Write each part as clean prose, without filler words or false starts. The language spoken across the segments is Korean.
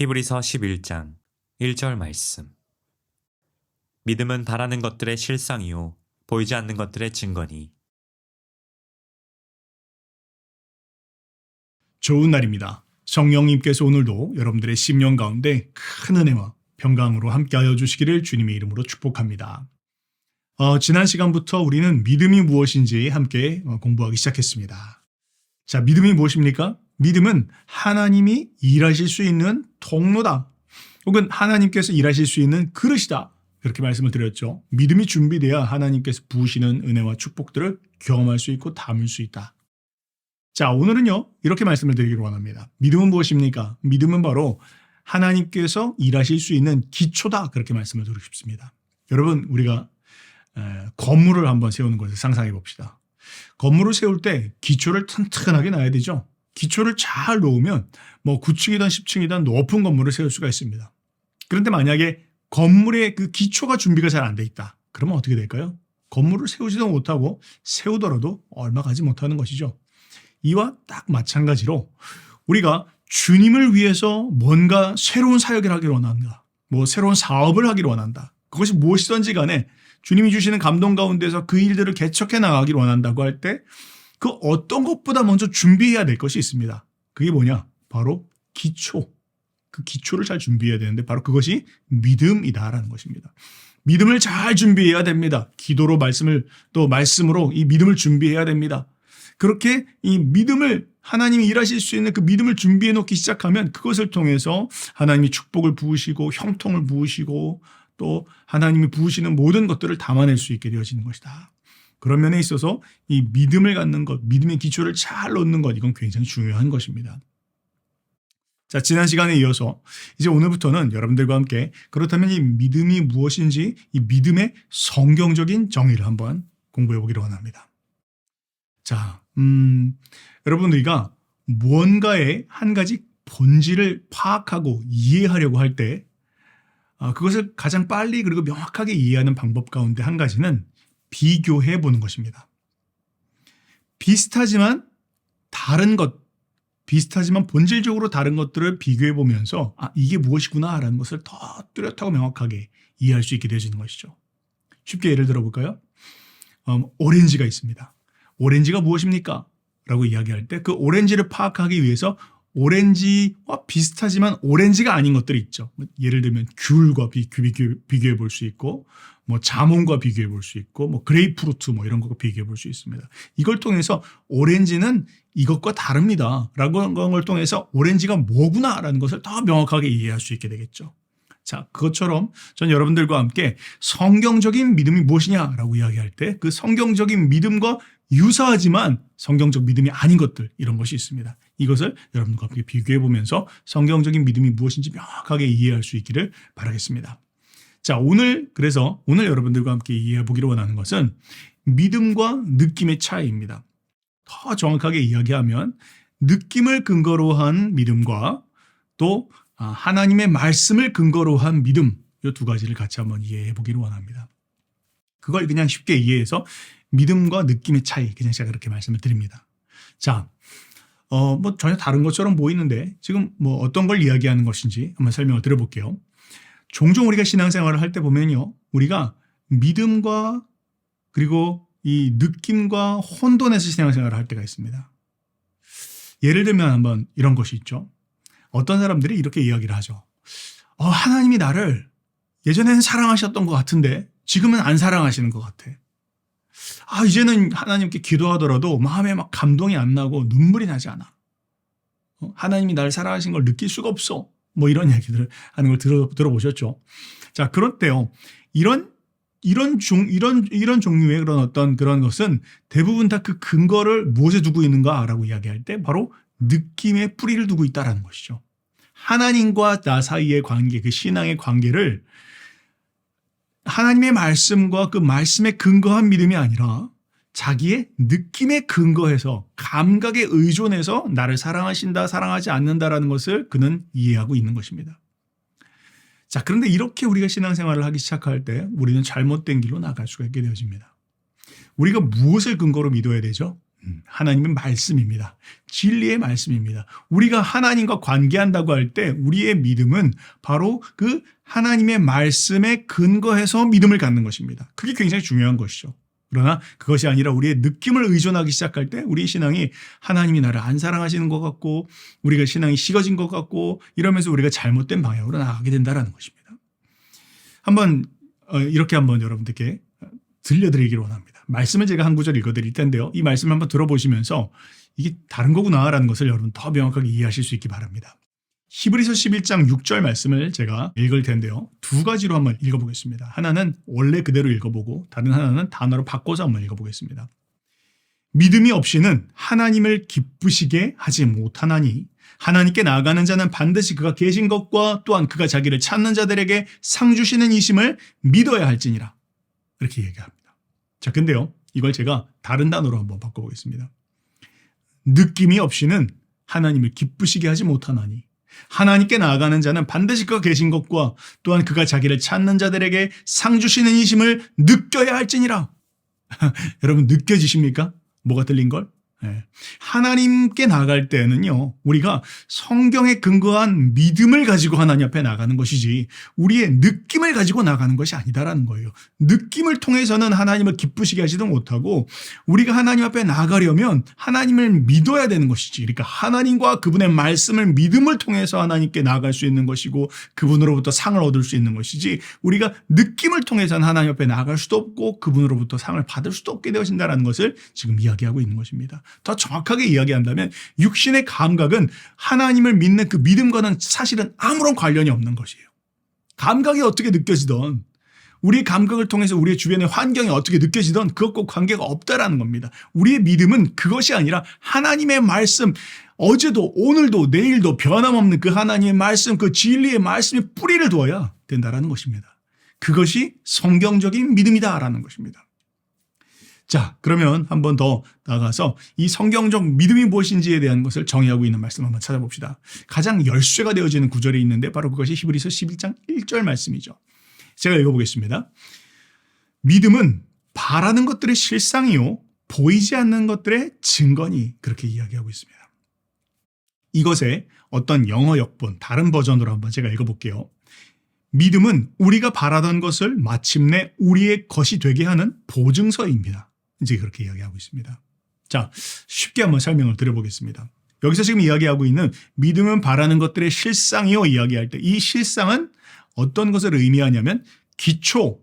히브리서 11장 1절 말씀. 믿음은 바라는 것들의 실상이요 보이지 않는 것들의 증거니. 좋은 날입니다. 성령님께서 오늘도 여러분들의 심령 가운데 큰 은혜와 평강으로 함께하여 주시기를 주님의 이름으로 축복합니다. 지난 시간부터 우리는 믿음이 무엇인지 함께 공부하기 시작했습니다. 자, 믿음이 무엇입니까? 믿음은 하나님이 일하실 수 있는 통로다. 혹은 하나님께서 일하실 수 있는 그릇이다. 그렇게 말씀을 드렸죠. 믿음이 준비돼야 하나님께서 부으시는 은혜와 축복들을 경험할 수 있고 담을 수 있다. 자, 오늘은요, 이렇게 말씀을 드리기를 원합니다. 믿음은 무엇입니까? 믿음은 바로 하나님께서 일하실 수 있는 기초다. 그렇게 말씀을 드리고 싶습니다. 여러분, 우리가 건물을 한번 세우는 것을 상상해 봅시다. 건물을 세울 때 기초를 튼튼하게 놔야 되죠. 기초를 잘 놓으면 9층이든 10층이든 높은 건물을 세울 수가 있습니다. 그런데 만약에 건물의 그 기초가 준비가 잘 안 돼 있다. 그러면 어떻게 될까요? 건물을 세우지도 못하고 세우더라도 얼마 가지 못하는 것이죠. 이와 딱 마찬가지로 우리가 주님을 위해서 뭔가 새로운 사역을 하기를 원한다. 새로운 사업을 하기를 원한다. 그것이 무엇이든지 간에 주님이 주시는 감동 가운데서 그 일들을 개척해 나가기를 원한다고 할 때 그 어떤 것보다 먼저 준비해야 될 것이 있습니다. 그게 뭐냐? 바로 기초. 그 기초를 잘 준비해야 되는데 바로 그것이 믿음이다라는 것입니다. 믿음을 잘 준비해야 됩니다. 기도로 말씀으로 이 믿음을 준비해야 됩니다. 그렇게 이 믿음을 하나님이 일하실 수 있는 그 믿음을 준비해 놓기 시작하면 그것을 통해서 하나님이 축복을 부으시고 형통을 부으시고 또 하나님이 부으시는 모든 것들을 담아낼 수 있게 되어지는 것이다. 그런 면에 있어서 이 믿음을 갖는 것, 믿음의 기초를 잘 놓는 것, 이건 굉장히 중요한 것입니다. 자, 지난 시간에 이어서 이제 오늘부터는 여러분들과 함께 그렇다면 이 믿음이 무엇인지 이 믿음의 성경적인 정의를 한번 공부해 보기를 원합니다. 자, 여러분 우리가 무언가의 한 가지 본질을 파악하고 이해하려고 할 때 그것을 가장 빨리 그리고 명확하게 이해하는 방법 가운데 한 가지는 비교해 보는 것입니다. 비슷하지만 본질적으로 다른 것들을 비교해 보면서 이게 무엇이구나라는 것을 더 뚜렷하고 명확하게 이해할 수 있게 되어지는 것이죠. 쉽게 예를 들어볼까요? 오렌지가 있습니다. 오렌지가 무엇입니까? 라고 이야기할 때 그 오렌지를 파악하기 위해서 오렌지와 비슷하지만 오렌지가 아닌 것들이 있죠. 예를 들면 귤과 비교해 볼 수 있고 자몽과 비교해 볼 수 있고 그레이프루트 이런 것과 비교해 볼 수 있습니다. 이걸 통해서 오렌지는 이것과 다릅니다. 라고 하는 걸 통해서 오렌지가 뭐구나라는 것을 더 명확하게 이해할 수 있게 되겠죠. 자, 그것처럼 전 여러분들과 함께 성경적인 믿음이 무엇이냐라고 이야기할 때 그 성경적인 믿음과 유사하지만 성경적 믿음이 아닌 것들, 이런 것이 있습니다. 이것을 여러분과 함께 비교해 보면서 성경적인 믿음이 무엇인지 명확하게 이해할 수 있기를 바라겠습니다. 자, 오늘 여러분들과 함께 이해해 보기를 원하는 것은 믿음과 느낌의 차이입니다. 더 정확하게 이야기하면 느낌을 근거로 한 믿음과 또 하나님의 말씀을 근거로 한 믿음, 이 두 가지를 같이 한번 이해해 보기를 원합니다. 그걸 그냥 쉽게 이해해서 믿음과 느낌의 차이, 그냥 제가 그렇게 말씀을 드립니다. 자, 전혀 다른 것처럼 보이는데 지금 어떤 걸 이야기하는 것인지 한번 설명을 드려볼게요. 종종 우리가 신앙생활을 할 때 보면요, 우리가 믿음과 그리고 이 느낌과 혼돈해서 신앙생활을 할 때가 있습니다. 예를 들면 한번 이런 것이 있죠. 어떤 사람들이 이렇게 이야기를 하죠. 하나님이 나를 예전에는 사랑하셨던 것 같은데 지금은 안 사랑하시는 것 같아. 이제는 하나님께 기도하더라도 마음에 막 감동이 안 나고 눈물이 나지 않아. 하나님이 나를 사랑하신 걸 느낄 수가 없어. 이런 이야기들을 하는 걸 들어보셨죠? 자, 그럴 때요. 이런 종류의 그런 것은 대부분 다 그 근거를 무엇에 두고 있는가라고 이야기할 때 바로 느낌의 뿌리를 두고 있다라는 것이죠. 하나님과 나 사이의 관계, 그 신앙의 관계를 하나님의 말씀과 그 말씀에 근거한 믿음이 아니라 자기의 느낌에 근거해서 감각에 의존해서 나를 사랑하신다, 사랑하지 않는다라는 것을 그는 이해하고 있는 것입니다. 자, 그런데 이렇게 우리가 신앙생활을 하기 시작할 때 우리는 잘못된 길로 나갈 수가 있게 되어집니다. 우리가 무엇을 근거로 믿어야 되죠? 하나님의 말씀입니다. 진리의 말씀입니다. 우리가 하나님과 관계한다고 할 때 우리의 믿음은 바로 그 하나님의 말씀에 근거해서 믿음을 갖는 것입니다. 그게 굉장히 중요한 것이죠. 그러나 그것이 아니라 우리의 느낌을 의존하기 시작할 때 우리 신앙이 하나님이 나를 안 사랑하시는 것 같고 우리가 신앙이 식어진 것 같고 이러면서 우리가 잘못된 방향으로 나가게 된다는 것입니다. 이렇게 한번 여러분들께 들려드리기를 원합니다. 말씀을 제가 한 구절 읽어드릴 텐데요. 이 말씀을 한번 들어보시면서 이게 다른 거구나라는 것을 여러분 더 명확하게 이해하실 수 있기 바랍니다. 히브리서 11장 6절 말씀을 제가 읽을 텐데요. 두 가지로 한번 읽어보겠습니다. 하나는 원래 그대로 읽어보고 다른 하나는 단어로 바꿔서 한번 읽어보겠습니다. 믿음이 없이는 하나님을 기쁘시게 하지 못하나니 하나님께 나아가는 자는 반드시 그가 계신 것과 또한 그가 자기를 찾는 자들에게 상 주시는 이심을 믿어야 할지니라. 이렇게 얘기합니다. 자, 근데요. 이걸 제가 다른 단어로 한번 바꿔보겠습니다. 느낌이 없이는 하나님을 기쁘시게 하지 못하나니 하나님께 나아가는 자는 반드시 그가 계신 것과 또한 그가 자기를 찾는 자들에게 상 주시는 이심을 느껴야 할지니라. 여러분 느껴지십니까? 뭐가 들린 걸? 네. 하나님께 나아갈 때는요, 우리가 성경에 근거한 믿음을 가지고 하나님 앞에 나가는 것이지 우리의 느낌을 가지고 나가는 것이 아니다라는 거예요. 느낌을 통해서는 하나님을 기쁘시게 하지도 못하고 우리가 하나님 앞에 나가려면 하나님을 믿어야 되는 것이지. 그러니까 하나님과 그분의 말씀을 믿음을 통해서 하나님께 나아갈 수 있는 것이고 그분으로부터 상을 얻을 수 있는 것이지 우리가 느낌을 통해서는 하나님 앞에 나아갈 수도 없고 그분으로부터 상을 받을 수도 없게 되어진다는 것을 지금 이야기하고 있는 것입니다. 더 정확하게 이야기한다면 육신의 감각은 하나님을 믿는 그 믿음과는 사실은 아무런 관련이 없는 것이에요. 감각이 어떻게 느껴지던 우리의 감각을 통해서 우리의 주변의 환경이 어떻게 느껴지던 그것과 관계가 없다라는 겁니다. 우리의 믿음은 그것이 아니라 하나님의 말씀, 어제도 오늘도 내일도 변함없는 그 하나님의 말씀, 그 진리의 말씀에 뿌리를 두어야 된다라는 것입니다. 그것이 성경적인 믿음이다라는 것입니다. 자, 그러면 한 번 더 나가서 이 성경적 믿음이 무엇인지에 대한 것을 정의하고 있는 말씀 한번 찾아봅시다. 가장 열쇠가 되어지는 구절이 있는데 바로 그것이 히브리서 11장 1절 말씀이죠. 제가 읽어보겠습니다. 믿음은 바라는 것들의 실상이요 보이지 않는 것들의 증거니 그렇게 이야기하고 있습니다. 이것의 어떤 영어 역본 다른 버전으로 한번 제가 읽어볼게요. 믿음은 우리가 바라던 것을 마침내 우리의 것이 되게 하는 보증서입니다. 이제 그렇게 이야기하고 있습니다. 자, 쉽게 한번 설명을 드려보겠습니다. 여기서 지금 이야기하고 있는 믿음은 바라는 것들의 실상이요 이야기할 때 이 실상은 어떤 것을 의미하냐면 기초,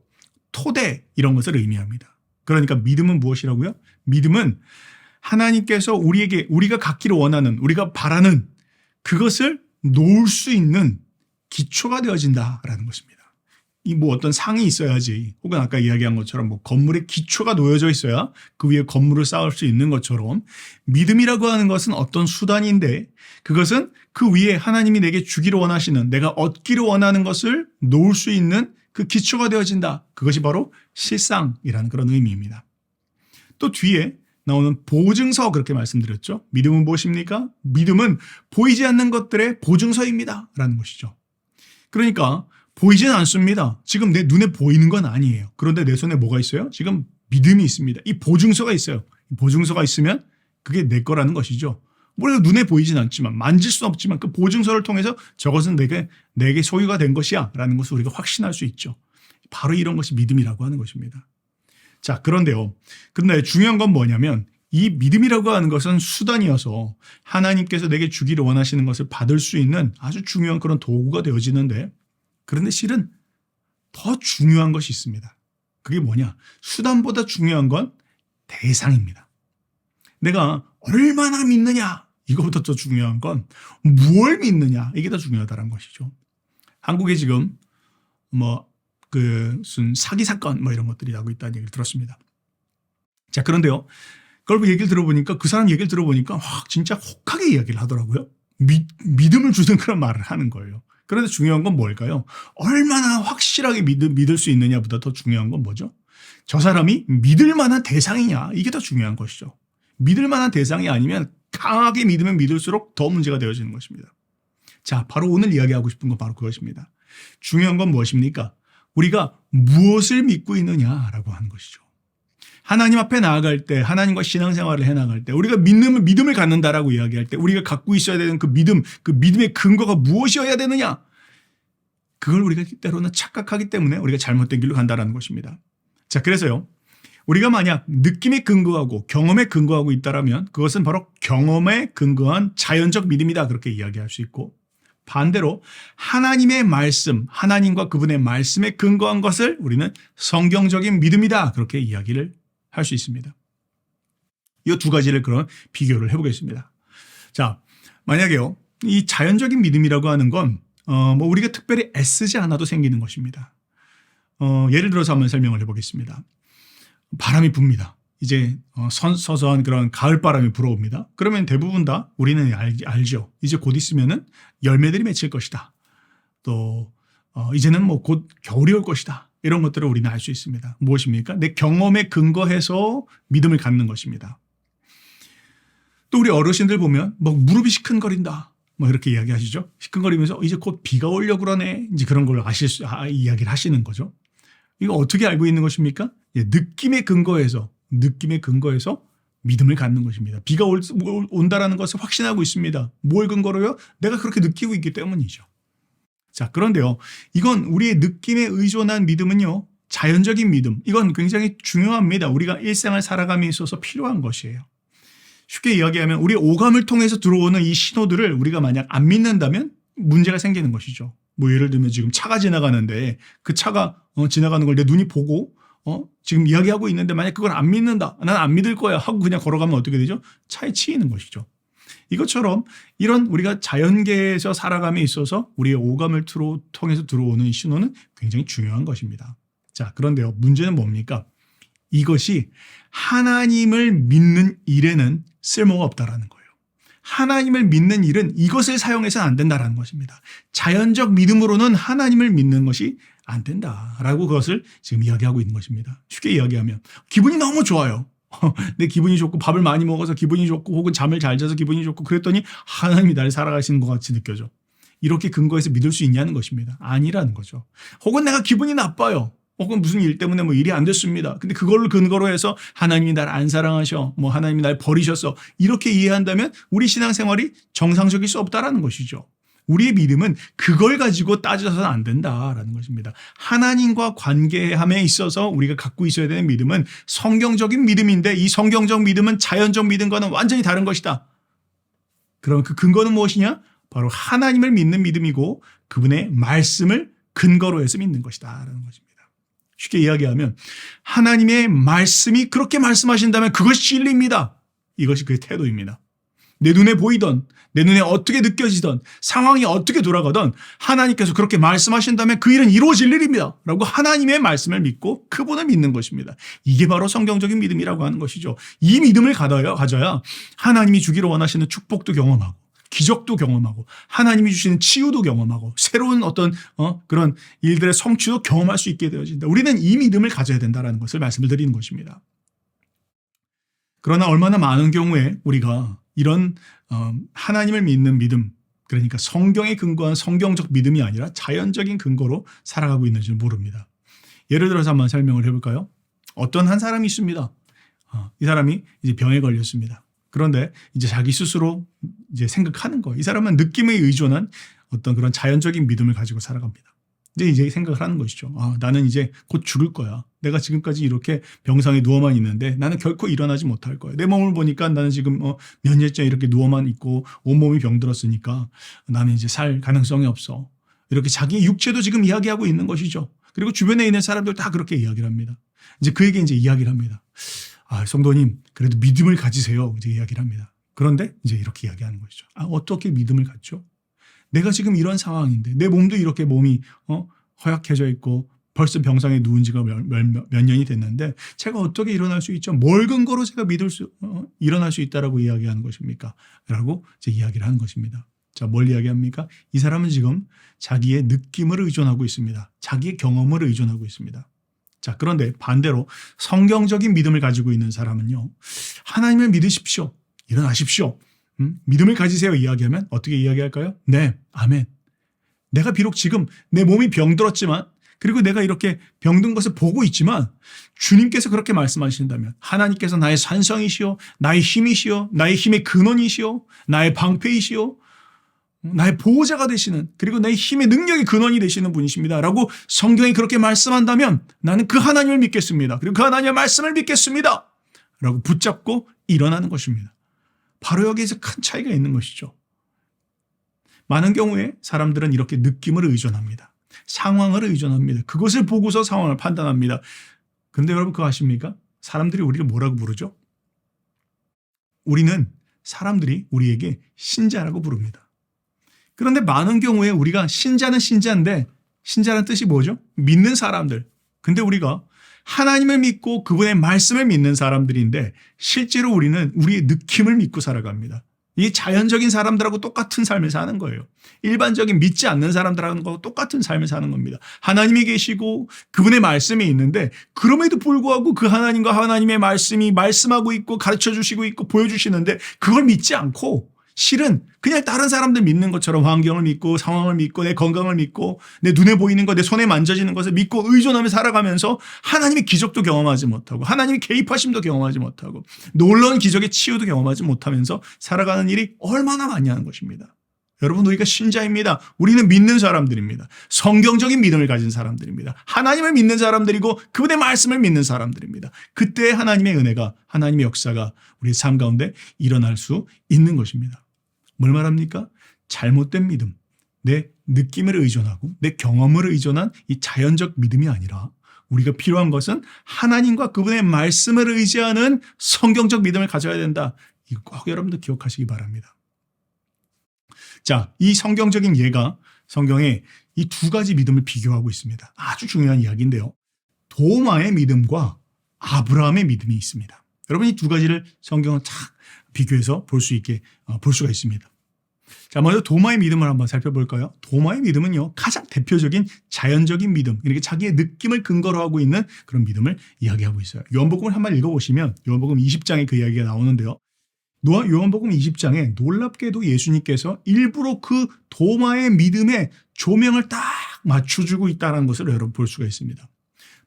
토대 이런 것을 의미합니다. 그러니까 믿음은 무엇이라고요? 믿음은 하나님께서 우리가 갖기를 원하는 우리가 바라는 그것을 놓을 수 있는 기초가 되어진다라는 것입니다. 이 어떤 상이 있어야지 혹은 아까 이야기한 것처럼 건물의 기초가 놓여져 있어야 그 위에 건물을 쌓을 수 있는 것처럼 믿음이라고 하는 것은 어떤 수단인데 그것은 그 위에 하나님이 내게 주기를 원하시는 내가 얻기를 원하는 것을 놓을 수 있는 그 기초가 되어진다. 그것이 바로 실상이라는 그런 의미입니다. 또 뒤에 나오는 보증서 그렇게 말씀드렸죠. 믿음은 무엇입니까? 믿음은 보이지 않는 것들의 보증서입니다. 라는 것이죠. 그러니까 보이지는 않습니다. 지금 내 눈에 보이는 건 아니에요. 그런데 내 손에 뭐가 있어요? 지금 믿음이 있습니다. 이 보증서가 있어요. 이 보증서가 있으면 그게 내 거라는 것이죠. 물론 눈에 보이진 않지만 만질 수는 없지만 그 보증서를 통해서 저것은 내게 소유가 된 것이야 라는 것을 우리가 확신할 수 있죠. 바로 이런 것이 믿음이라고 하는 것입니다. 자, 그런데 중요한 건 뭐냐면 이 믿음이라고 하는 것은 수단이어서 하나님께서 내게 주기를 원하시는 것을 받을 수 있는 아주 중요한 그런 도구가 되어지는데 그런데 실은 더 중요한 것이 있습니다. 그게 뭐냐? 수단보다 중요한 건 대상입니다. 내가 얼마나 믿느냐? 이거보다 더 중요한 건 무엇을 믿느냐? 이게 더 중요하다는 것이죠. 한국에 지금 무슨 사기 사건 이런 것들이 나고 있다는 얘기를 들었습니다. 자, 그런데요. 그걸 얘기를 들어보니까 그 사람 얘기를 들어보니까 진짜 혹하게 이야기를 하더라고요. 믿음을 주는 그런 말을 하는 거예요. 그런데 중요한 건 뭘까요? 얼마나 확실하게 믿을 수 있느냐보다 더 중요한 건 뭐죠? 저 사람이 믿을 만한 대상이냐? 이게 더 중요한 것이죠. 믿을 만한 대상이 아니면 강하게 믿으면 믿을수록 더 문제가 되어지는 것입니다. 자, 바로 오늘 이야기하고 싶은 건 바로 그것입니다. 중요한 건 무엇입니까? 우리가 무엇을 믿고 있느냐라고 하는 것이죠. 하나님 앞에 나아갈 때, 하나님과 신앙생활을 해나갈 때, 우리가 믿음을 갖는다라고 이야기할 때 우리가 갖고 있어야 되는 그 믿음의 근거가 무엇이어야 되느냐? 그걸 우리가 때로는 착각하기 때문에 우리가 잘못된 길로 간다라는 것입니다. 자, 그래서요. 우리가 만약 느낌에 근거하고 경험에 근거하고 있다라면 그것은 바로 경험에 근거한 자연적 믿음이다. 그렇게 이야기할 수 있고, 반대로 하나님의 말씀, 하나님과 그분의 말씀에 근거한 것을 우리는 성경적인 믿음이다. 그렇게 이야기를 할 수 있습니다. 이 두 가지를 그런 비교를 해보겠습니다. 자, 만약에요. 이 자연적인 믿음이라고 하는 건 뭐 우리가 특별히 애쓰지 않아도 생기는 것입니다. 예를 들어서 한번 설명을 해보겠습니다. 바람이 붑니다. 이제 서서한 그런 가을 바람이 불어옵니다. 그러면 대부분 다 우리는 알죠. 이제 곧 있으면은 열매들이 맺힐 것이다. 또 이제는 뭐 곧 겨울이 올 것이다. 이런 것들을 우리는 알 수 있습니다. 무엇입니까? 내 경험에 근거해서 믿음을 갖는 것입니다. 또 우리 어르신들 보면 뭐 무릎이 시큰거린다. 뭐 이렇게 이야기하시죠. 시큰거리면서 이제 곧 비가 오려고 그러네. 이제 그런 걸 이야기를 하시는 거죠. 이거 어떻게 알고 있는 것입니까? 느낌에 근거해서 믿음을 갖는 것입니다. 비가 온다라는 것을 확신하고 있습니다. 뭘 근거로요? 내가 그렇게 느끼고 있기 때문이죠. 자, 그런데요. 이건 우리의 느낌에 의존한 믿음은요. 자연적인 믿음. 이건 굉장히 중요합니다. 우리가 일생을 살아감에 있어서 필요한 것이에요. 쉽게 이야기하면 우리 오감을 통해서 들어오는 이 신호들을 우리가 만약 안 믿는다면 문제가 생기는 것이죠. 뭐 예를 들면 지금 차가 지나가는데 그 차가 지나가는 걸 내 눈이 보고 지금 이야기하고 있는데 만약 그걸 안 믿는다. 난 안 믿을 거야 하고 그냥 걸어가면 어떻게 되죠? 차에 치이는 것이죠. 이것처럼 이런 우리가 자연계에서 살아감에 있어서 우리의 오감을 통해서 들어오는 이 신호는 굉장히 중요한 것입니다. 자, 그런데요. 문제는 뭡니까? 이것이 하나님을 믿는 일에는 쓸모가 없다라는 거예요. 하나님을 믿는 일은 이것을 사용해서는 안 된다라는 것입니다. 자연적 믿음으로는 하나님을 믿는 것이 안 된다라고 그것을 지금 이야기하고 있는 것입니다. 쉽게 이야기하면 기분이 너무 좋아요. 내 기분이 좋고 밥을 많이 먹어서 기분이 좋고 혹은 잠을 잘 자서 기분이 좋고 그랬더니 하나님이 나를 살아가시는 것 같이 느껴져. 이렇게 근거해서 믿을 수 있냐는 것입니다. 아니라는 거죠. 혹은 내가 기분이 나빠요. 혹은 무슨 일 때문에 뭐 일이 안 됐습니다. 근데 그걸 근거로 해서 하나님이 날 안 사랑하셔. 뭐 하나님이 날 버리셨어. 이렇게 이해한다면 우리 신앙생활이 정상적일 수 없다라는 것이죠. 우리의 믿음은 그걸 가지고 따져서는 안 된다라는 것입니다. 하나님과 관계함에 있어서 우리가 갖고 있어야 되는 믿음은 성경적인 믿음인데 이 성경적 믿음은 자연적 믿음과는 완전히 다른 것이다. 그럼 그 근거는 무엇이냐? 바로 하나님을 믿는 믿음이고 그분의 말씀을 근거로 해서 믿는 것이다라는 것입니다. 쉽게 이야기하면 하나님의 말씀이 그렇게 말씀하신다면 그것이 진리입니다. 이것이 그의 태도입니다. 내 눈에 보이던 내 눈에 어떻게 느껴지던 상황이 어떻게 돌아가던 하나님께서 그렇게 말씀하신다면 그 일은 이루어질 일입니다. 라고 하나님의 말씀을 믿고 그분을 믿는 것입니다. 이게 바로 성경적인 믿음이라고 하는 것이죠. 이 믿음을 가져야 하나님이 주기를 원하시는 축복도 경험하고 기적도 경험하고 하나님이 주시는 치유도 경험하고 새로운 어떤 그런 일들의 성취도 경험할 수 있게 되어진다. 우리는 이 믿음을 가져야 된다는 것을 말씀을 드리는 것입니다. 그러나 얼마나 많은 경우에 우리가 이런 하나님을 믿는 믿음, 그러니까 성경에 근거한 성경적 믿음이 아니라 자연적인 근거로 살아가고 있는지를 모릅니다. 예를 들어서 한번 설명을 해볼까요? 어떤 한 사람이 있습니다. 이 사람이 이제 병에 걸렸습니다. 그런데 이제 자기 스스로 이제 생각하는 거. 이 사람은 느낌에 의존한 어떤 그런 자연적인 믿음을 가지고 살아갑니다. 이제 생각을 하는 것이죠. 나는 이제 곧 죽을 거야. 내가 지금까지 이렇게 병상에 누워만 있는데 나는 결코 일어나지 못할 거야. 내 몸을 보니까 나는 지금 몇 년째 이렇게 누워만 있고 온몸이 병들었으니까 나는 이제 살 가능성이 없어. 이렇게 자기 육체도 지금 이야기하고 있는 것이죠. 그리고 주변에 있는 사람들 다 그렇게 이야기를 합니다. 이제 그에게 이제 이야기를 합니다. 성도님, 그래도 믿음을 가지세요. 이제 이야기를 합니다. 그런데 이제 이렇게 이야기하는 것이죠. 어떻게 믿음을 갖죠? 내가 지금 이런 상황인데 내 몸도 이렇게 몸이 허약해져 있고 벌써 병상에 누운 지가 몇 년이 됐는데 제가 어떻게 일어날 수 있죠? 뭘 근거로 제가 일어날 수 있다라고 이야기하는 것입니까? 라고 이제 이야기를 하는 것입니다. 자, 뭘 이야기합니까? 이 사람은 지금 자기의 느낌을 의존하고 있습니다. 자기의 경험을 의존하고 있습니다. 자, 그런데 반대로 성경적인 믿음을 가지고 있는 사람은요. 하나님을 믿으십시오. 일어나십시오. 믿음을 가지세요. 이야기하면 어떻게 이야기할까요? 네, 아멘. 내가 비록 지금 내 몸이 병들었지만 그리고 내가 이렇게 병든 것을 보고 있지만 주님께서 그렇게 말씀하신다면 하나님께서 나의 산성이시오, 나의 힘이시오, 나의 힘의 근원이시오, 나의 방패이시오, 나의 보호자가 되시는, 그리고 나의 힘의 능력의 근원이 되시는 분이십니다 라고 성경이 그렇게 말씀한다면 나는 그 하나님을 믿겠습니다. 그리고 그 하나님의 말씀을 믿겠습니다 라고 붙잡고 일어나는 것입니다. 바로 여기에서 큰 차이가 있는 것이죠. 많은 경우에 사람들은 이렇게 느낌을 의존합니다. 상황을 의존합니다. 그것을 보고서 상황을 판단합니다. 근데 여러분 그거 아십니까? 사람들이 우리를 뭐라고 부르죠? 우리는 사람들이 우리에게 신자라고 부릅니다. 그런데 많은 경우에 우리가 신자는 신자인데 신자는 뜻이 뭐죠? 믿는 사람들. 근데 우리가 하나님을 믿고 그분의 말씀을 믿는 사람들인데 실제로 우리는 우리의 느낌을 믿고 살아갑니다. 이게 자연적인 사람들하고 똑같은 삶을 사는 거예요. 일반적인 믿지 않는 사람들하고 똑같은 삶을 사는 겁니다. 하나님이 계시고 그분의 말씀이 있는데 그럼에도 불구하고 그 하나님과 하나님의 말씀이 말씀하고 있고 가르쳐 주시고 있고 보여주시는데 그걸 믿지 않고 실은 그냥 다른 사람들 믿는 것처럼 환경을 믿고 상황을 믿고 내 건강을 믿고 내 눈에 보이는 것, 내 손에 만져지는 것을 믿고 의존하며 살아가면서 하나님의 기적도 경험하지 못하고 하나님의 개입하심도 경험하지 못하고 놀라운 기적의 치유도 경험하지 못하면서 살아가는 일이 얼마나 많이 하는 것입니다. 여러분 우리가 신자입니다. 우리는 믿는 사람들입니다. 성경적인 믿음을 가진 사람들입니다. 하나님을 믿는 사람들이고 그분의 말씀을 믿는 사람들입니다. 그때 하나님의 은혜가 하나님의 역사가 우리의 삶 가운데 일어날 수 있는 것입니다. 뭘 말합니까? 잘못된 믿음, 내 느낌을 의존하고 내 경험을 의존한 이 자연적 믿음이 아니라 우리가 필요한 것은 하나님과 그분의 말씀을 의지하는 성경적 믿음을 가져야 된다. 이거 꼭 여러분들 기억하시기 바랍니다. 자, 이 성경적인 예가 성경에 이 두 가지 믿음을 비교하고 있습니다. 아주 중요한 이야기인데요. 도마의 믿음과 아브라함의 믿음이 있습니다. 여러분 이 두 가지를 성경은 탁 비교해서 볼 수가 있습니다. 자, 먼저 도마의 믿음을 한번 살펴볼까요? 도마의 믿음은요, 가장 대표적인 자연적인 믿음, 이렇게 자기의 느낌을 근거로 하고 있는 그런 믿음을 이야기하고 있어요. 요한복음을 한번 읽어보시면 요한복음 20장에 그 이야기가 나오는데요. 요한복음 20장에 놀랍게도 예수님께서 일부러 그 도마의 믿음에 조명을 딱 맞춰주고 있다는 것을 여러분 볼 수가 있습니다.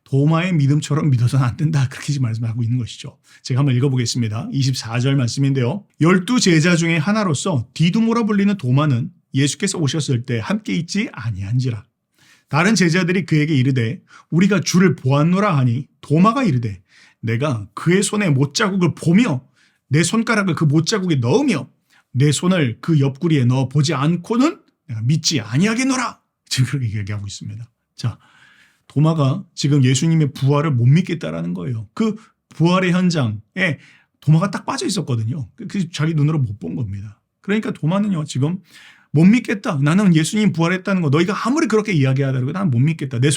도마의 믿음처럼 믿어서는 안 된다. 그렇게 말씀하고 있는 것이죠. 제가 한번 읽어보겠습니다. 24절 말씀인데요. 12 제자 중에 하나로서 디두모라 불리는 도마는 예수께서 오셨을 때 함께 있지 아니한지라. 다른 제자들이 그에게 이르되 우리가 주를 보았노라 하니 도마가 이르되 내가 그의 손에 못자국을 보며 내 손가락을 그 못자국에 넣으며 내 손을 그 옆구리에 넣어 보지 않고는 내가 믿지 아니하겠노라. 지금 그렇게 얘기하고 있습니다. 자, 도마가 지금 예수님의 부활을 못 믿겠다라는 거예요. 그 부활의 현장에 도마가 딱 빠져 있었거든요. 그 자기 눈으로 못 본 겁니다. 그러니까 도마는요 지금 못 믿겠다. 나는 예수님 부활했다는 거 너희가 아무리 그렇게 이야기하더라도 나는 못 믿겠다. 내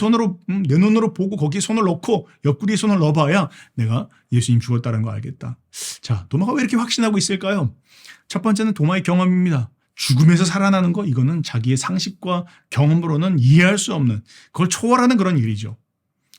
눈으로 보고 거기에 손을 넣고 옆구리에 손을 넣어봐야 내가 예수님 죽었다는 거 알겠다. 자, 도마가 왜 이렇게 확신하고 있을까요? 첫 번째는 도마의 경험입니다. 죽음에서 살아나는 거 이거는 자기의 상식과 경험으로는 이해할 수 없는 그걸 초월하는 그런 일이죠.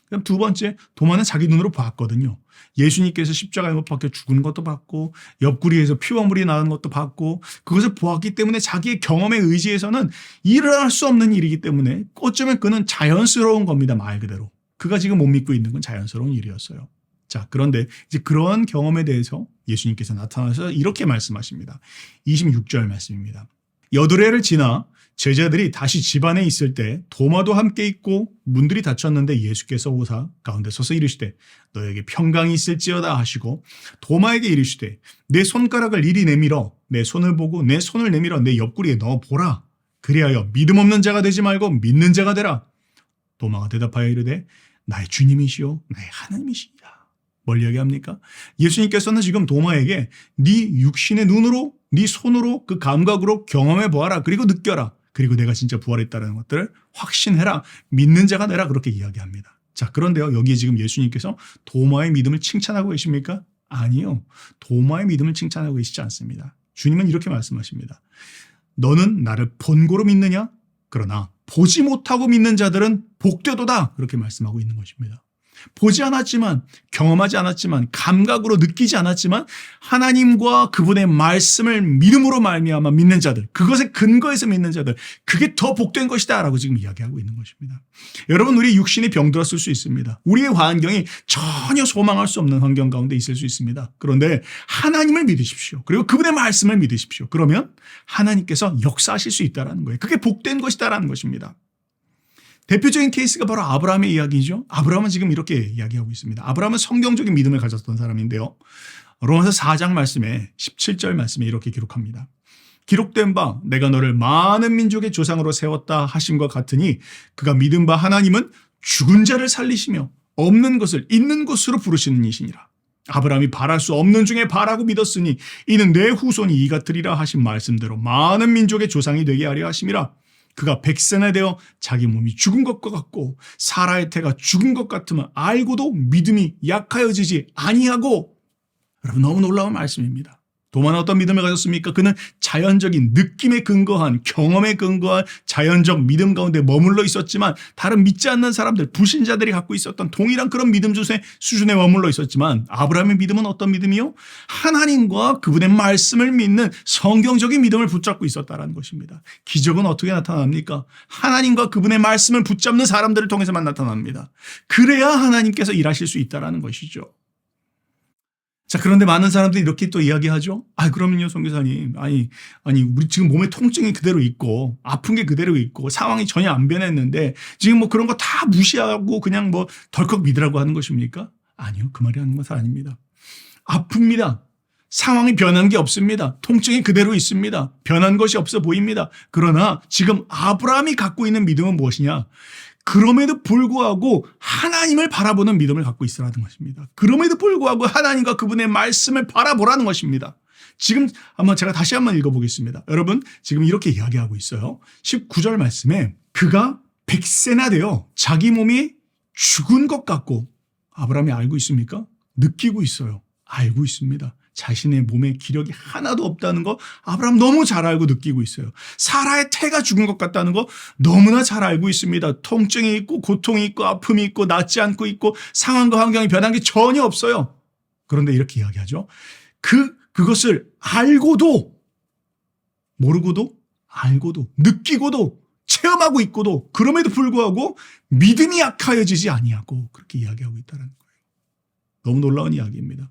그럼 두 번째, 도마는 자기 눈으로 봤거든요. 예수님께서 십자가에 못 박혀 죽은 것도 봤고 옆구리에서 피와 물이 나는 것도 봤고 그것을 보았기 때문에 자기의 경험에 의지해서는 일어날 수 없는 일이기 때문에 어쩌면 그는 자연스러운 겁니다. 말 그대로. 그가 지금 못 믿고 있는 건 자연스러운 일이었어요. 자, 그런데 이제 그러한 경험에 대해서 예수님께서 나타나서 이렇게 말씀하십니다. 26절 말씀입니다. 여드레를 지나 제자들이 다시 집안에 있을 때 도마도 함께 있고 문들이 닫혔는데 예수께서 오사 가운데 서서 이르시되 너에게 평강이 있을지어다 하시고 도마에게 이르시되 내 손가락을 이리 내밀어 내 손을 보고 내 손을 내밀어 내 옆구리에 넣어 보라. 그리하여 믿음 없는 자가 되지 말고 믿는 자가 되라. 도마가 대답하여 이르되 나의 주님이시오 나의 하나님이시니라. 뭘 이야기합니까? 예수님께서는 지금 도마에게 네 육신의 눈으로 네 손으로 그 감각으로 경험해 보아라. 그리고 느껴라. 그리고 내가 진짜 부활했다는 것들을 확신해라. 믿는 자가 되라. 그렇게 이야기합니다. 자, 그런데요. 여기에 지금 예수님께서 도마의 믿음을 칭찬하고 계십니까? 아니요. 도마의 믿음을 칭찬하고 계시지 않습니다. 주님은 이렇게 말씀하십니다. 너는 나를 본고로 믿느냐? 그러나 보지 못하고 믿는 자들은 복되도다. 그렇게 말씀하고 있는 것입니다. 보지 않았지만, 경험하지 않았지만, 감각으로 느끼지 않았지만 하나님과 그분의 말씀을 믿음으로 말미암아 믿는 자들, 그것에 근거해서 믿는 자들, 그게 더 복된 것이다 라고 지금 이야기하고 있는 것입니다. 여러분, 우리 육신이 병들었을 수 있습니다. 우리의 환경이 전혀 소망할 수 없는 환경 가운데 있을 수 있습니다. 그런데 하나님을 믿으십시오. 그리고 그분의 말씀을 믿으십시오. 그러면 하나님께서 역사하실 수 있다는 거예요. 그게 복된 것이다라는 것입니다. 대표적인 케이스가 바로 아브라함의 이야기죠. 아브라함은 지금 이렇게 이야기하고 있습니다. 아브라함은 성경적인 믿음을 가졌던 사람인데요. 로마서 4장 말씀에 17절 말씀에 이렇게 기록합니다. 기록된 바 내가 너를 많은 민족의 조상으로 세웠다 하심과 같으니 그가 믿은 바 하나님은 죽은 자를 살리시며 없는 것을 있는 것으로 부르시는 이시니라. 아브라함이 바랄 수 없는 중에 바라고 믿었으니 이는 내 후손이 이 같으리라 하신 말씀대로 많은 민족의 조상이 되게 하려 하심이라. 그가 백세나 되어 자기 몸이 죽은 것과 같고 사라의 태가 죽은 것 같으면 알고도 믿음이 약하여지지 아니하고. 여러분, 너무 놀라운 말씀입니다. 도마는 어떤 믿음을 가졌습니까? 그는 자연적인 느낌에 근거한, 경험에 근거한 자연적 믿음 가운데 머물러 있었지만 다른 믿지 않는 사람들, 불신자들이 갖고 있었던 동일한 그런 믿음 수준에 머물러 있었지만 아브라함의 믿음은 어떤 믿음이요? 하나님과 그분의 말씀을 믿는 성경적인 믿음을 붙잡고 있었다는 것입니다. 기적은 어떻게 나타납니까? 하나님과 그분의 말씀을 붙잡는 사람들을 통해서만 나타납니다. 그래야 하나님께서 일하실 수 있다는 것이죠. 자, 그런데 많은 사람들이 이렇게 또 이야기하죠. 그러면요, 선교사님. 우리 지금 몸에 통증이 그대로 있고, 아픈 게 그대로 있고, 상황이 전혀 안 변했는데, 지금 뭐 그런 거 다 무시하고 그냥 뭐 덜컥 믿으라고 하는 것입니까? 아니요, 그 말이 하는 것은 아닙니다. 아픕니다. 상황이 변한 게 없습니다. 통증이 그대로 있습니다. 변한 것이 없어 보입니다. 그러나 지금 아브라함이 갖고 있는 믿음은 무엇이냐? 그럼에도 불구하고 하나님을 바라보는 믿음을 갖고 있으라는 것입니다. 그럼에도 불구하고 하나님과 그분의 말씀을 바라보라는 것입니다. 지금 제가 다시 한번 읽어보겠습니다. 여러분, 지금 이렇게 이야기하고 있어요. 19절 말씀에 그가 백세나 되어 자기 몸이 죽은 것 같고, 아브라함이 알고 있습니까? 느끼고 있어요. 알고 있습니다. 자신의 몸에 기력이 하나도 없다는 거 아브라함 너무 잘 알고 느끼고 있어요. 사라의 태가 죽은 것 같다는 거 너무나 잘 알고 있습니다. 통증이 있고 고통이 있고 아픔이 있고 낫지 않고 있고 상황과 환경이 변한 게 전혀 없어요. 그런데 이렇게 이야기하죠. 그것을 알고도, 모르고도, 알고도, 느끼고도, 체험하고 있고도 그럼에도 불구하고 믿음이 약하여지지 아니하고, 그렇게 이야기하고 있다는 거예요. 너무 놀라운 이야기입니다.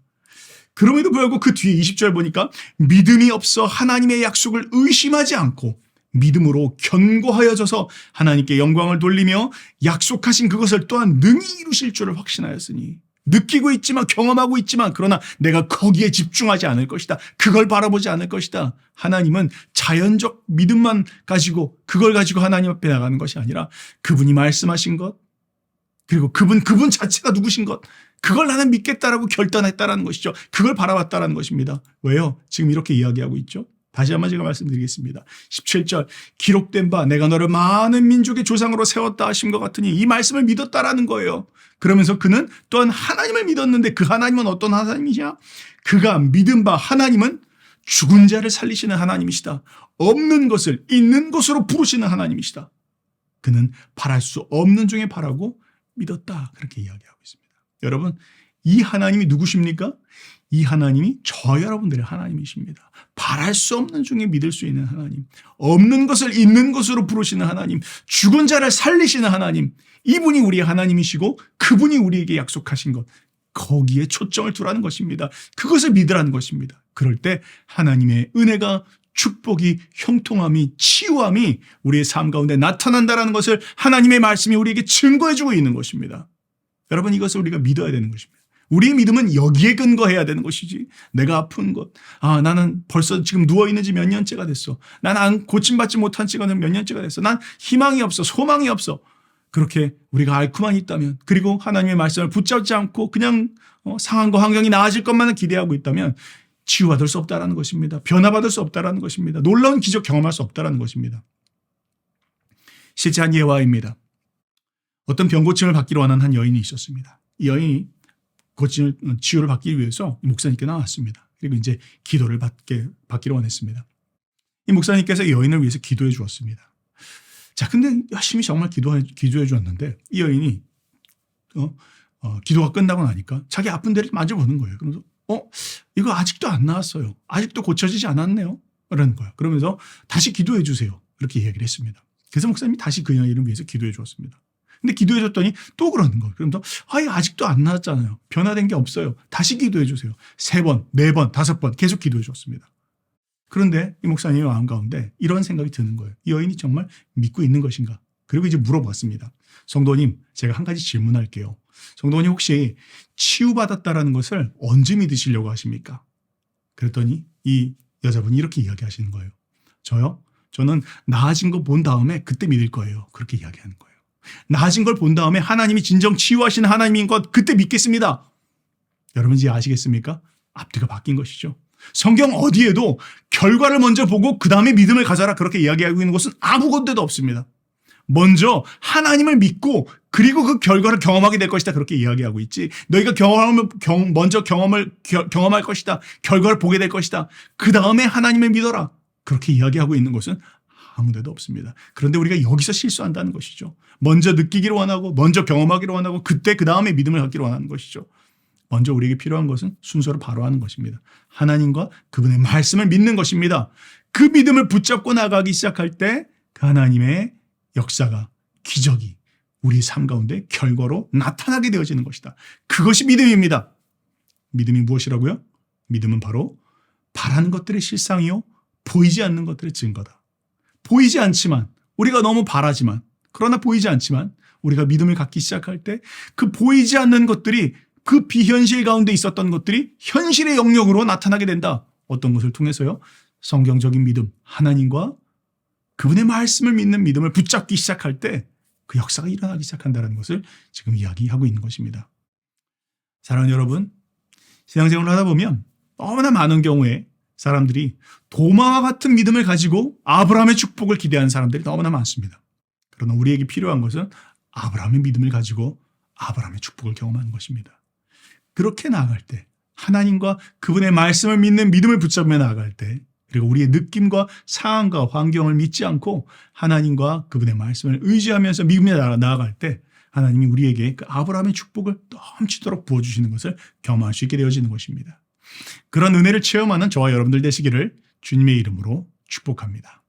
그럼에도 불구하고 그 뒤에 20절 보니까 믿음이 없어 하나님의 약속을 의심하지 않고 믿음으로 견고하여져서 하나님께 영광을 돌리며 약속하신 그것을 또한 능히 이루실 줄을 확신하였으니. 느끼고 있지만, 경험하고 있지만, 그러나 내가 거기에 집중하지 않을 것이다. 그걸 바라보지 않을 것이다. 하나님은 자연적 믿음만 가지고, 그걸 가지고 하나님 앞에 나가는 것이 아니라 그분이 말씀하신 것, 그리고 그분 자체가 누구신 것, 그걸 나는 믿겠다라고 결단했다라는 것이죠. 그걸 바라봤다라는 것입니다. 왜요? 지금 이렇게 이야기하고 있죠. 다시 한번 제가 말씀드리겠습니다. 17절, 기록된 바 내가 너를 많은 민족의 조상으로 세웠다 하심과 같으니, 이 말씀을 믿었다라는 거예요. 그러면서 그는 또한 하나님을 믿었는데, 그 하나님은 어떤 하나님이냐? 그가 믿은 바 하나님은 죽은 자를 살리시는 하나님이시다. 없는 것을 있는 것으로 부르시는 하나님이시다. 그는 바랄 수 없는 중에 바라고 믿었다. 그렇게 이야기하고 있습니다. 여러분, 이 하나님이 누구십니까? 이 하나님이 저와 여러분들의 하나님이십니다. 바랄 수 없는 중에 믿을 수 있는 하나님, 없는 것을 있는 것으로 부르시는 하나님, 죽은 자를 살리시는 하나님, 이분이 우리의 하나님이시고 그분이 우리에게 약속하신 것, 거기에 초점을 두라는 것입니다. 그것을 믿으라는 것입니다. 그럴 때 하나님의 은혜가, 축복이, 형통함이, 치유함이 우리의 삶 가운데 나타난다는 것을 하나님의 말씀이 우리에게 증거해주고 있는 것입니다. 여러분, 이것을 우리가 믿어야 되는 것입니다. 우리의 믿음은 여기에 근거해야 되는 것이지, 내가 아픈 것, 나는 벌써 지금 누워있는 지 몇 년째가 됐어, 난 고침받지 못한 지가 몇 년째가 됐어, 난 희망이 없어, 소망이 없어, 그렇게 우리가 앓고만 있다면, 그리고 하나님의 말씀을 붙잡지 않고 그냥 상황과 환경이 나아질 것만을 기대하고 있다면 치유받을 수 없다는 것입니다. 변화받을 수 없다는 것입니다. 놀라운 기적 경험할 수 없다는 것입니다. 실제 한 예화입니다. 어떤 병고침을 받기로 원하는 한 여인이 있었습니다. 이 여인이 치유를 받기 위해서 목사님께 나왔습니다. 그리고 이제 기도를 받기로 원했습니다. 이 목사님께서 이 여인을 위해서 기도해 주었습니다. 자, 근데 열심히 정말 기도해 주었는데 이 여인이 기도가 끝나고 나니까 자기 아픈 데를 만져보는 거예요. 그러면서 이거 아직도 안 나았어요. 아직도 고쳐지지 않았네요. 라는 거야. 그러면서 다시 기도해 주세요. 이렇게 이야기를 했습니다. 그래서 목사님이 다시 그 여인을 위해서 기도해 주었습니다. 근데 기도해 줬더니 또 그러는 거예요. 그러면서 이거 아직도 안 나았잖아요. 변화된 게 없어요. 다시 기도해 주세요. 3번, 4번, 5번 계속 기도해 줬습니다. 그런데 이 목사님의 마음 가운데 이런 생각이 드는 거예요. 이 여인이 정말 믿고 있는 것인가? 그리고 이제 물어봤습니다. 성도님, 제가 한 가지 질문할게요. 성도님 혹시 치유받았다라는 것을 언제 믿으시려고 하십니까? 그랬더니 이 여자분이 이렇게 이야기하시는 거예요. 저는 나아진 거 본 다음에 그때 믿을 거예요. 그렇게 이야기하는 거예요. 나아진 걸 본 다음에 하나님이 진정 치유하시는 하나님인 것 그때 믿겠습니다. 여러분 이제 아시겠습니까? 앞뒤가 바뀐 것이죠. 성경 어디에도 결과를 먼저 보고 그 다음에 믿음을 가져라 그렇게 이야기하고 있는 것은 아무 곳에도 없습니다. 먼저 하나님을 믿고 그리고 그 결과를 경험하게 될 것이다 그렇게 이야기하고 있지. 너희가 먼저 경험할 것이다. 결과를 보게 될 것이다. 그 다음에 하나님을 믿어라. 그렇게 이야기하고 있는 것은 아무 데도 없습니다. 그런데 우리가 여기서 실수한다는 것이죠. 먼저 느끼기를 원하고 먼저 경험하기를 원하고 그때 그 다음에 믿음을 갖기를 원하는 것이죠. 먼저 우리에게 필요한 것은 순서를 바로 하는 것입니다. 하나님과 그분의 말씀을 믿는 것입니다. 그 믿음을 붙잡고 나가기 시작할 때 그 하나님의 역사가 기적이 우리 삶 가운데 결과로 나타나게 되어지는 것이다. 그것이 믿음입니다. 믿음이 무엇이라고요? 믿음은 바로 바라는 것들의 실상이요 보이지 않는 것들의 증거다. 보이지 않지만 우리가 너무 바라지만 그러나 보이지 않지만 우리가 믿음을 갖기 시작할 때 그 보이지 않는 것들이 그 비현실 가운데 있었던 것들이 현실의 영역으로 나타나게 된다. 어떤 것을 통해서요? 성경적인 믿음, 하나님과 그분의 말씀을 믿는 믿음을 붙잡기 시작할 때 그 역사가 일어나기 시작한다는 것을 지금 이야기하고 있는 것입니다. 사랑하는 여러분, 신앙생활을 하다 보면 너무나 많은 경우에 사람들이 도마와 같은 믿음을 가지고 아브라함의 축복을 기대하는 사람들이 너무나 많습니다. 그러나 우리에게 필요한 것은 아브라함의 믿음을 가지고 아브라함의 축복을 경험하는 것입니다. 그렇게 나아갈 때 하나님과 그분의 말씀을 믿는 믿음을 붙잡며 나아갈 때 그리고 우리의 느낌과 상황과 환경을 믿지 않고 하나님과 그분의 말씀을 의지하면서 믿으며 나아갈 때 하나님이 우리에게 그 아브라함의 축복을 넘치도록 부어주시는 것을 경험할 수 있게 되어지는 것입니다. 그런 은혜를 체험하는 저와 여러분들 되시기를 주님의 이름으로 축복합니다.